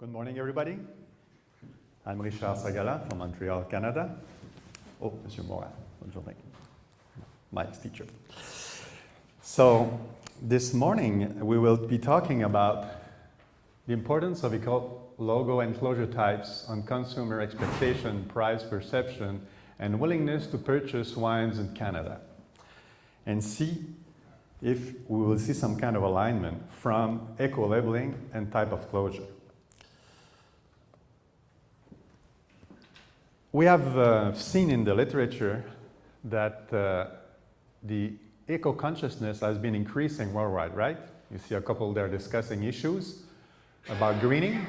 Good morning, everybody. I'm Richard Sagala from Montreal, Canada. Oh, Monsieur Morin, bonne journée. Mike's teacher. So, this morning we will be talking about the importance of logo and closure types on consumer expectation, price perception, and willingness to purchase wines in Canada. And see if we will see some kind of alignment from eco-labeling and type of closure. We have seen in the literature that the eco-consciousness has been increasing worldwide, right? You see a couple there discussing issues about greening.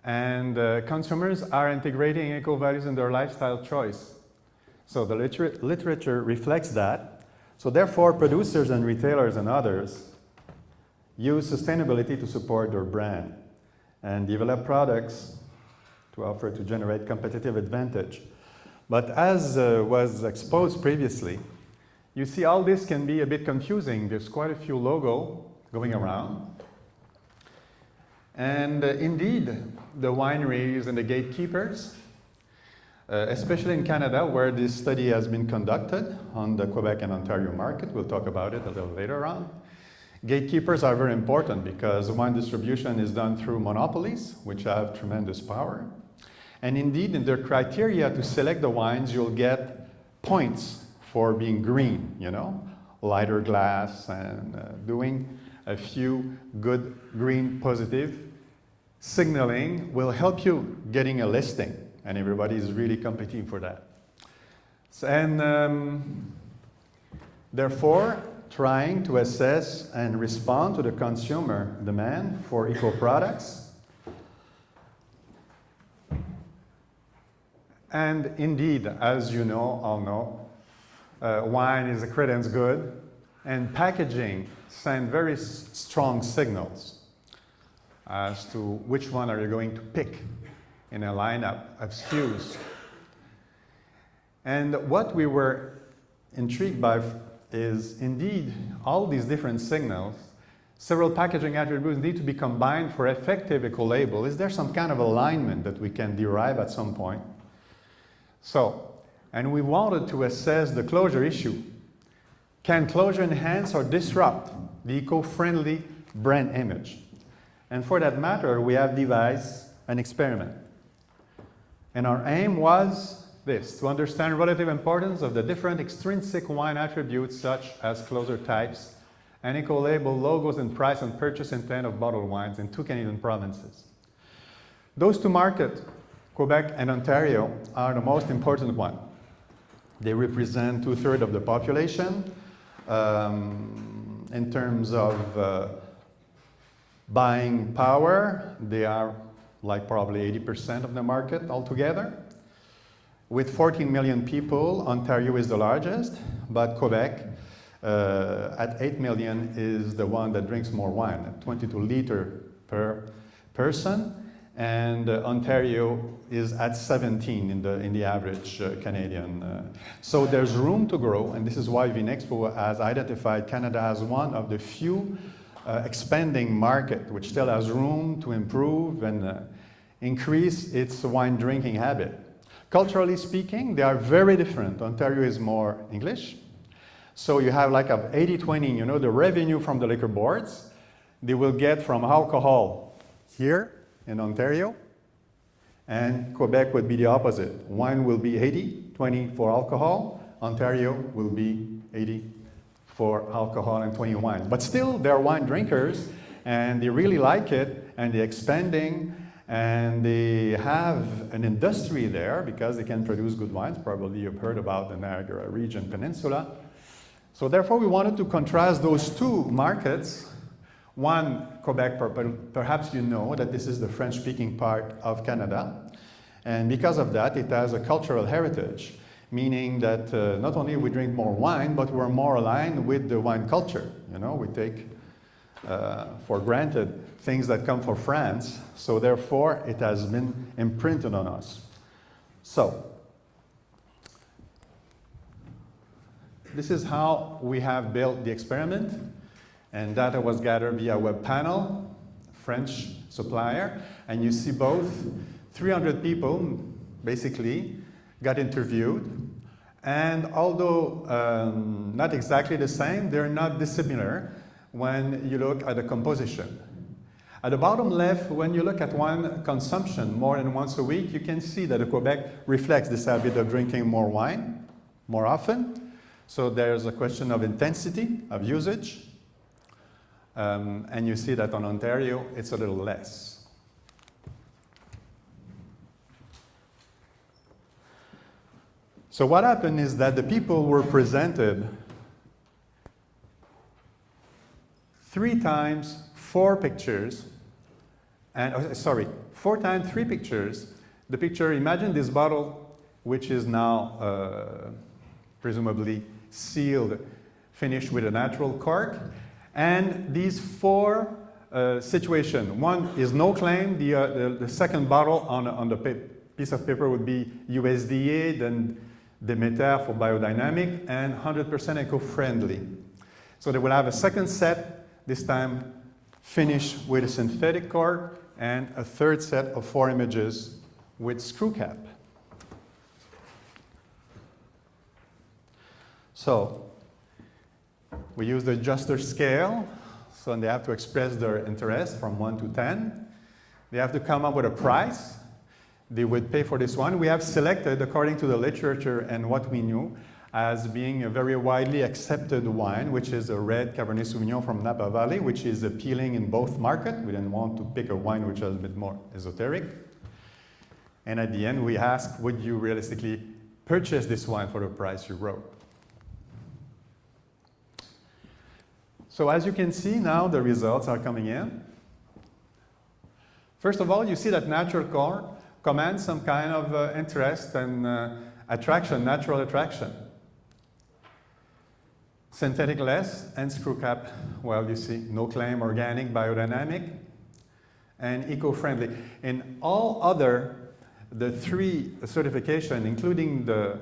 And consumers are integrating eco-values in their lifestyle choice. So the literature reflects that. So therefore, producers and retailers and others use sustainability to support their brand and develop products to offer to generate competitive advantage. But as was exposed previously, you see all this can be a bit confusing. There's quite a few logos going around. And indeed, the wineries and the gatekeepers, especially in Canada, where this study has been conducted on the Quebec and Ontario market, we'll talk about it a little later on. Gatekeepers are very important because wine distribution is done through monopolies, which have tremendous power. And indeed, in their criteria to select the wines, you'll get points for being green, you know, lighter glass and doing a few good green positive signaling will help you getting a listing. And everybody is really competing for that. And therefore, trying to assess and respond to the consumer demand for eco products. And indeed, as you know, all know, wine is a credence good, and packaging send very strong signals as to which one are you going to pick in a lineup of SKUs. And what we were intrigued by is indeed all these different signals, several packaging attributes need to be combined for effective eco-label. Is there some kind of alignment that we can derive at some point? So, and we wanted to assess the closure issue. Can closure enhance or disrupt the eco-friendly brand image? And for that matter, we have devised an experiment. And our aim was this, to understand relative importance of the different extrinsic wine attributes such as closure types and eco-label logos and price and purchase intent of bottled wines in 2 Canadian provinces. Those two markets, Quebec and Ontario, are the most important one. They represent 2/3 of the population. In terms of buying power, they are like probably 80% of the market altogether. With 14 million people, Ontario is the largest, but Quebec at 8 million is the one that drinks more wine, at 22 liters per person. And Ontario is at 17 in the average Canadian. So there's room to grow, and this is why Vinexpo has identified Canada as one of the few expanding market which still has room to improve and increase its wine drinking habit. Culturally speaking, they are very different. Ontario is more English. So you have like a 80-20, you know, the revenue from the liquor boards, they will get from alcohol here in Ontario, and Quebec would be the opposite. Wine will be 80-20 for alcohol. Ontario will be 80 for alcohol and 20 wine. But still, they're wine drinkers, and they really like it, and they're expanding, and they have an industry there because they can produce good wines. Probably you've heard about the Niagara region peninsula. So therefore, we wanted to contrast those two markets. One, Quebec, perhaps you know that this is the French-speaking part of Canada. And because of that, it has a cultural heritage, meaning that not only we drink more wine, but we're more aligned with the wine culture. You know, we take for granted things that come from France. So therefore, it has been imprinted on us. So, this is how we have built the experiment. And data was gathered via web panel French supplier, and you see both 300 people basically got interviewed, and although not exactly the same, they're not dissimilar when you look at the composition. At the bottom left, when you look at wine consumption more than once a week, you can see that Quebec reflects this habit of drinking more wine more often. So there's a question of intensity, of usage. And you see that on Ontario, it's a little less. So what happened is that the people were presented 3 times 4 pictures, and 4 times 3 pictures. The picture, imagine this bottle, which is now presumably sealed, finished with a natural cork, and these 4 situations. One is no claim, the second bottle on the piece of paper would be USDA, then Demeter for biodynamic, and 100% eco-friendly. So they will have a second set, this time finished with a synthetic cork, and a third set of 4 images with screw cap. So we use the adjuster scale, so they have to express their interest from 1 to 10. They have to come up with a price. They would pay for this one. We have selected, according to the literature and what we knew, as being a very widely accepted wine, which is a red Cabernet Sauvignon from Napa Valley, which is appealing in both markets. We didn't want to pick a wine which is a bit more esoteric. And at the end, we asked, would you realistically purchase this wine for the price you wrote? So as you can see now, the results are coming in. First of all, you see that natural cork commands some kind of interest and attraction, natural attraction. Synthetic less, and screw cap, well, you see, no claim, organic, biodynamic, and eco-friendly. In all other, the 3 certifications, including the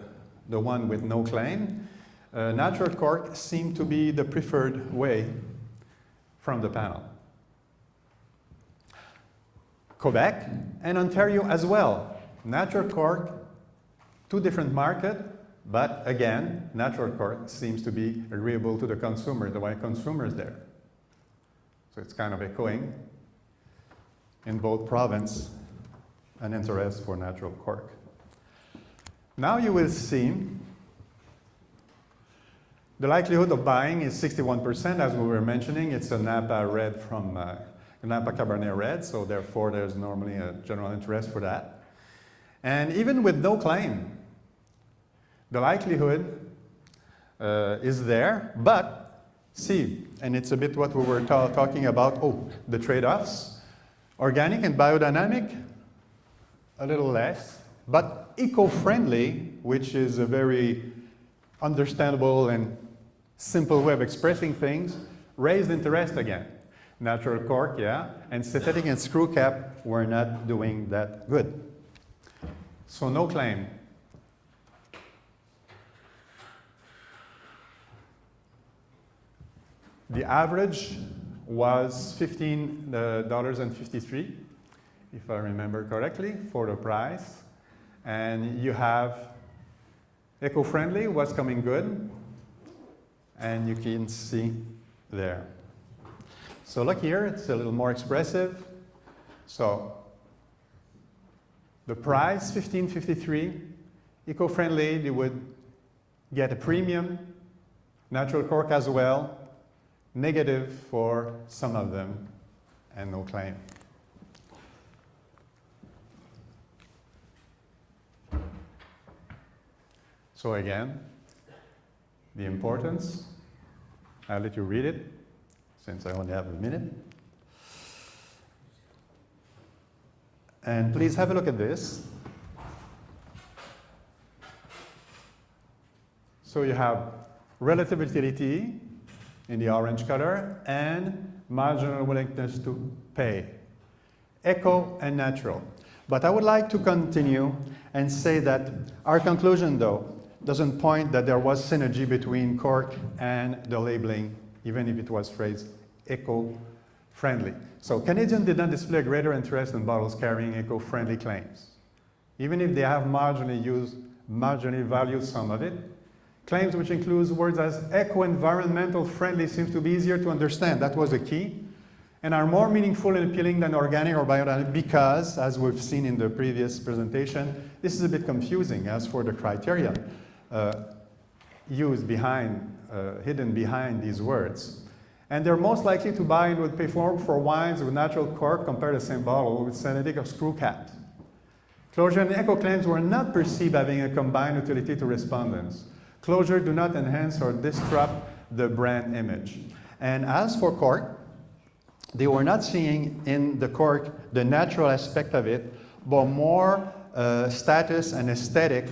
one with no claim, natural cork seemed to be the preferred way from the panel. Quebec and Ontario as well. Natural cork, 2 different markets, but again, natural cork seems to be agreeable to the consumer, the white consumers there. So it's kind of echoing in both provinces an interest for natural cork. Now you will see the likelihood of buying is 61%, as we were mentioning. It's a Napa Red from Napa Cabernet Red, so therefore there's normally a general interest for that. And even with no claim, the likelihood is there, but see, and it's a bit what we were talking about, the trade-offs. Organic and biodynamic, a little less, but eco-friendly, which is a very understandable and simple way of expressing things, raised interest again. Natural cork, yeah, and synthetic and screw cap were not doing that good. So no claim. The average was $15.53, if I remember correctly, for the price. And you have eco-friendly was coming good, and you can see there. So look here, it's a little more expressive. So the price, $15.53, eco-friendly, they would get a premium, natural cork as well, negative for some of them, and no claim. So again, the importance, I'll let you read it, since I only have a minute. And please have a look at this. So you have relative utility in the orange color and marginal willingness to pay. Eco and natural. But I would like to continue and say that our conclusion, though, doesn't point that there was synergy between cork and the labeling, even if it was phrased eco friendly. So Canadians did not display a greater interest in bottles carrying eco-friendly claims. Even if they have marginally valued some of it, claims which includes words as eco-environmental friendly seems to be easier to understand. That was a key. And are more meaningful and appealing than organic or biodynamic because, as we've seen in the previous presentation, this is a bit confusing as for the criteria used behind, hidden behind these words. And they're most likely to buy and would pay more for wines with natural cork compared to the same bottle with synthetic or screw caps. Closure and eco claims were not perceived having a combined utility to respondents. Closure do not enhance or disrupt the brand image. And as for cork, they were not seeing in the cork the natural aspect of it, but more status and aesthetic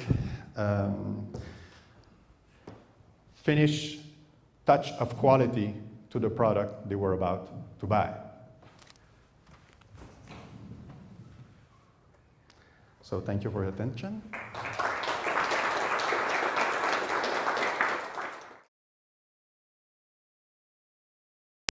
finish touch of quality to the product they were about to buy. So thank you for your attention.